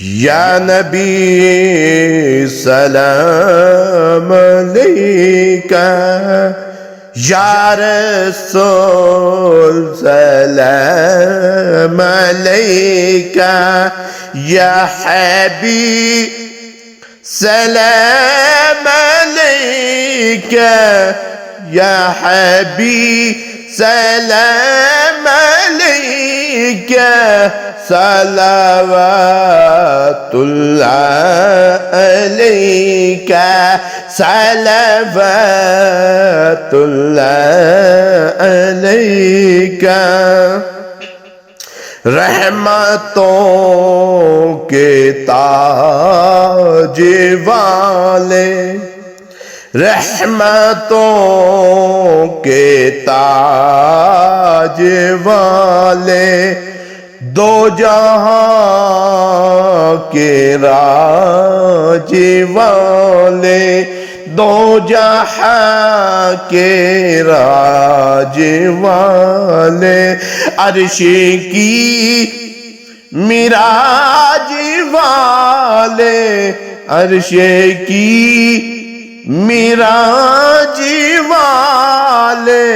یا نبی سلام علیکہ، یا رسول سلام علیکہ، یا حبیب سلام علیکہ، یا حبیب سلام علیکہ، صلوات اللہ علیکہ، صلوات اللہ علیکہ۔ رحمتوں کے تاج والے، رحمتوں کے تاج والے، دو جہاں کے راج والے، دو جہاں کے راج والے، عرش کی معراج والے، عرش کی معراج والے،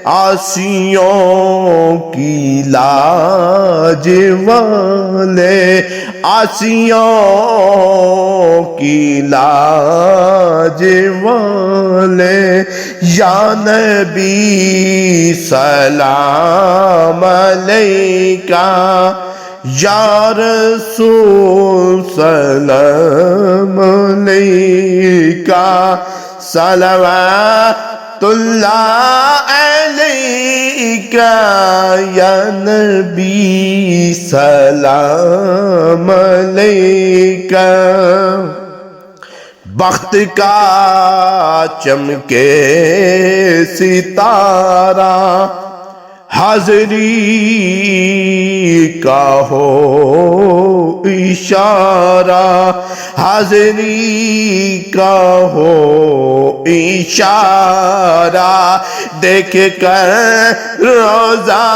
عاصیوں کی لاج والے، عاصیوں کی لاج والے، یا نبی سلام علیکہ، یا رسول سلام علیکہ، صلوات اللہ علیکہ، یا نبی سلام علیکہ۔ بخت کا چمکے ستارہ، حاضری کا ہو اشارہ، حاضری کا ہو اشارہ، دیکھ کر روضہ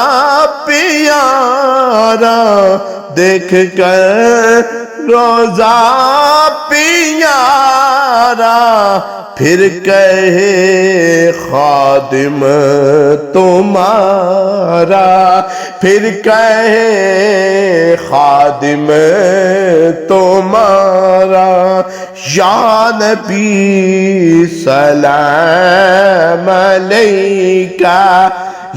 پیارا، دیکھ کر روضہ پیارا، پھر کہے خادم تمہارا، پھر کہے خادم تمہارا، یا نبی سلام علیکہ،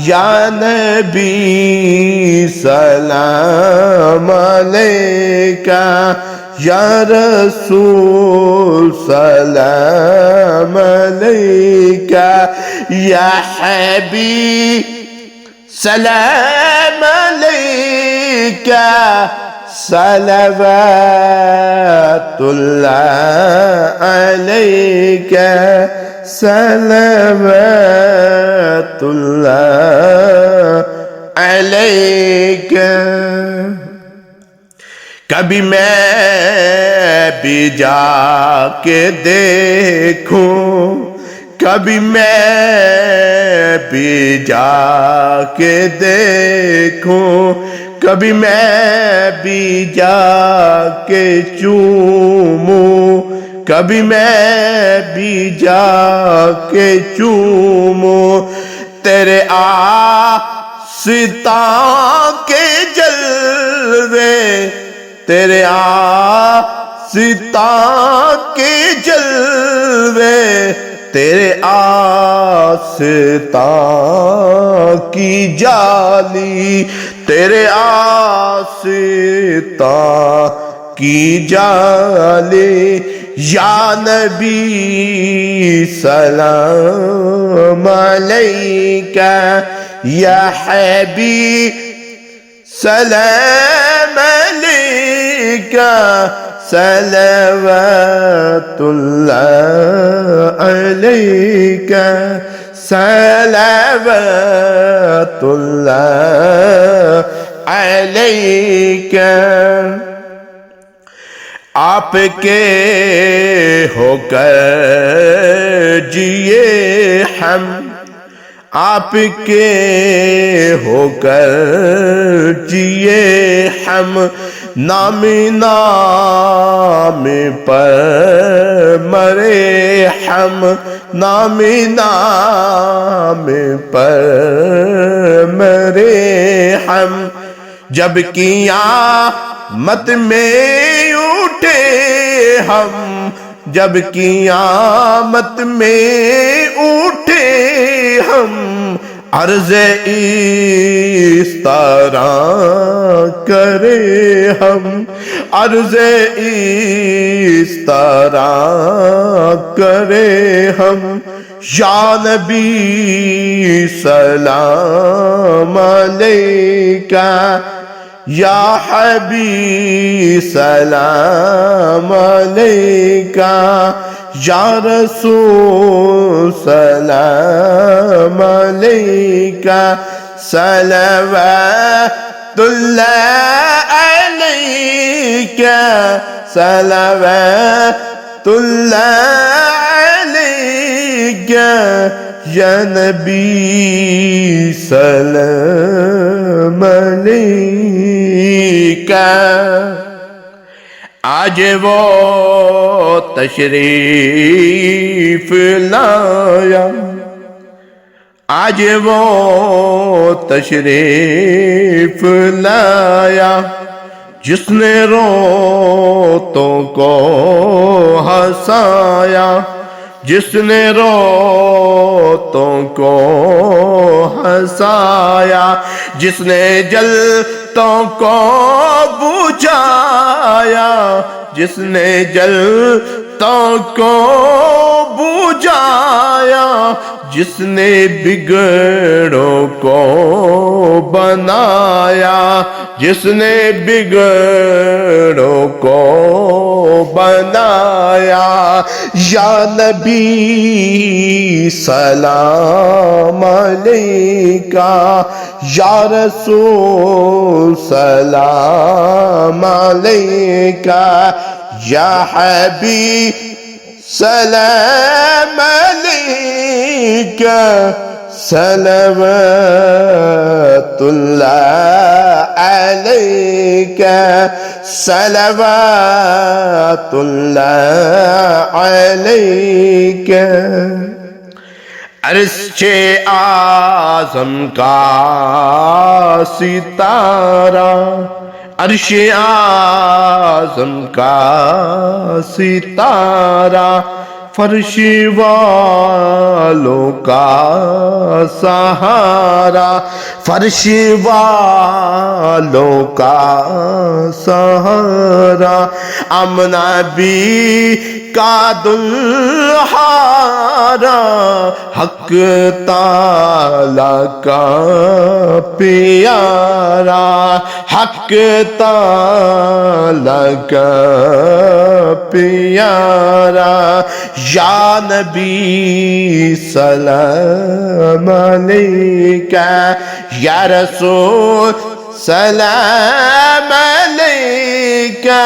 یا نبی سلام علیکہ، یا رسول سلام علیکہ، یا حبیب سلام علیکہ، صلوات اللہ علیکہ، صلوات اللہ علیکہ۔ کبھی میں بھی جا کے دیکھوں، کبھی میں بھی جا کے دیکھوں، کبھی میں بھی جا کے چوموں، کبھی میں بھی جا کے چوموں، تیرے آستاں کے جلوے، تیرے آستاں کے جلوے، تیرے آستاں کی جالی، تیرے آستاں کی جالی، یا نبی سلام علیکہ، یا حبیب سلام علیکہ، صلوات اللہ علیکہ، صلوات اللہ علیکہ۔ آپ کے ہو کر جیے ہم، آپ کے ہو کر جیے ہم، نام نام پر مرے ہم، نام نام پر مرے ہم، جب قیامت میں اٹھے ہم، جب قیامت میں اٹھے ہم، عرض اس طرح کرے ہم، عرض اس طرح کرے ہم، یا نبی سلام علیکہ، یا حبیب سلام علیکہ، یا رسول سلام علیکہ، صلوات اللہ علیکہ، صلوات اللہ علیکہ، یا نبی سلام علیکہ۔ آج وہ تشریف لایا، آج وہ تشریف لایا، جس نے روتوں کو ہنسایا، جس نے روتوں کو ہنسایا، جس نے جلتوں کو بجھایا، جس نے جلتوں کو بجھایا، جس نے بگڑوں کو بنایا، جس نے بگڑوں کو بنایا، یا نبی سلام علیکہ، یا رسول سلام علیکہ، یا حبیب سلام علیکہ، صلوات اللہ علیکہ، صلوات اللہ علیکہ۔ عرش اعظم کا ستارہ، عرش اعظم کا ستارہ، فرش والوں کا سہارا، فرش والوں کا سہارا، آمنہ بی کا دلہارا، حق تعالیٰ کا پیارا، حق تعالیٰ کا پیارا، یا نبی سلام علیکہ، یا رسول سلام علیکہ،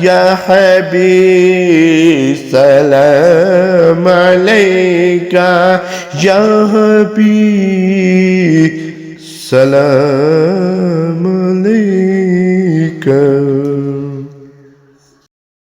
یا حبیب سلام علیکہ، یا حبیب سلام علیکہ۔